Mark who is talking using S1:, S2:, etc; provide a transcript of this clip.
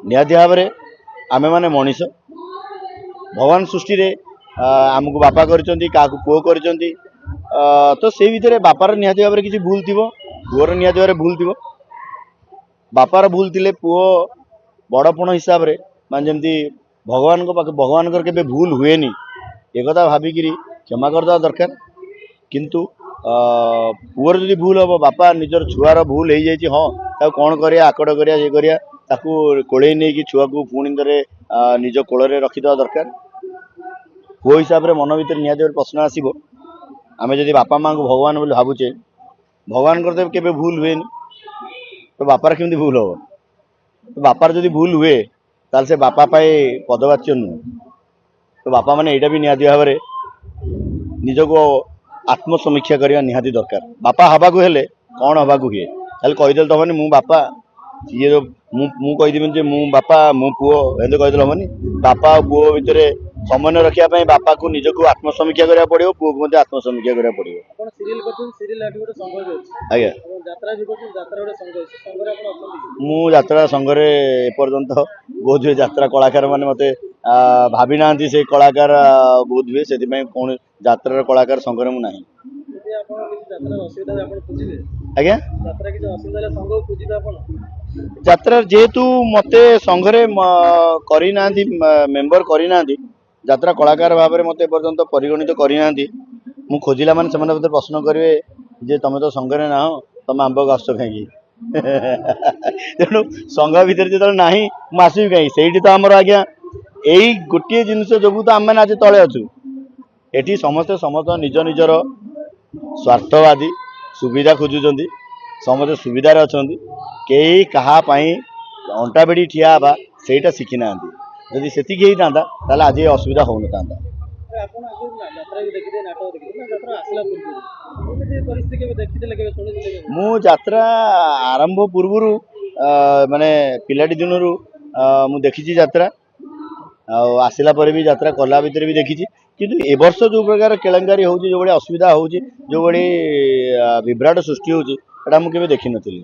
S1: निहाती भाव में आमे माने मनीष भगवान सृष्टि रे आमको बापा कर पुओ कर तो से भितर बापार निहाती भाव में किसी भूल थी पुअर निहाती भाव में भूल थी बापार भूल थे पुओ बड़पण हिसाब से मान जमी भगवान भगवान के भूल हुए एक भाविक क्षमा करदे दरकार किंतु पुअर जदि भूल हम बापा निजर छुआर भूल हो जाए हाँ कौन करिया आकड़ करिया ये करिया ताकू कोड़े नहीं कि छुआ को पुणी थे निज कोल रखिदा दरकार पुओ हिसाब से मन भर निहाती प्रश्न आसो आम जदि बापा माँ को भगवान बोली भावुचे भगवान करते केबे भूल हुए तो बापार केमती भूल हम तो बापार जदि भूल हुए ताल से बापा पाए पदवाच्य नुह तो बापा माने एटा भी निहाती भाव में निजको आत्मसमीक्षा करने निहाती दरकार बापा हवा को हेले कौन हवा को हुए खाली कहीदेल तो हमनी मु बापा ये जो मु कहीदेवी मु बापा मु पुओ एमती कहीदेल हमनी बापा पुओ भितर समन्वय रखापी बापा को निजको आत्मसमीक्षा करा पड़ो पुओ को आत्मसमीक्षा करा पड़ो आज्ञा मु यात्रा संघरे एपर्यंत बहुत हुए यात्रा कलाकार मैंने मत भावी ना से कलाकार बहुत हुए से कौन यात्रा कलाकार संघरे मु ना आज्ञा यात्रा जेहेतु मत संघरे करना मेम्बर करना यात्रा कलाकार भाव में मत एपर्यंत परिगणित करना मु खोजिला मान से प्रश्न करेंगे जे तुम तो संघरे ना तुम आंब आस कहीं तेणु संघ भितर जो ना मुझे कहीं से तो आमर आज्ञा यही गोटे जिनस जो तो आम मैंने आज तले अच्छु ये समस्ते समस्त निज निजर स्वार्थवादी सुविधा खोजुंट समस्त सुविधार अच्छा कई कहापाई अंटा बेड़ी ठिया हवा सेटा शिखी ना जदि से था आज ये असुविधा हो ना मु यात्रा आरंभ पूर्व माने पिलाटी दिन मु देखी यात्रा आसला पर भी यात्रा कला भितर भी देखी किंतु ए वर्ष जो प्रकार केलेंकारी हो जो असुविधा हो जो विभ्राट सृष्टि होता मुझे देखी नी।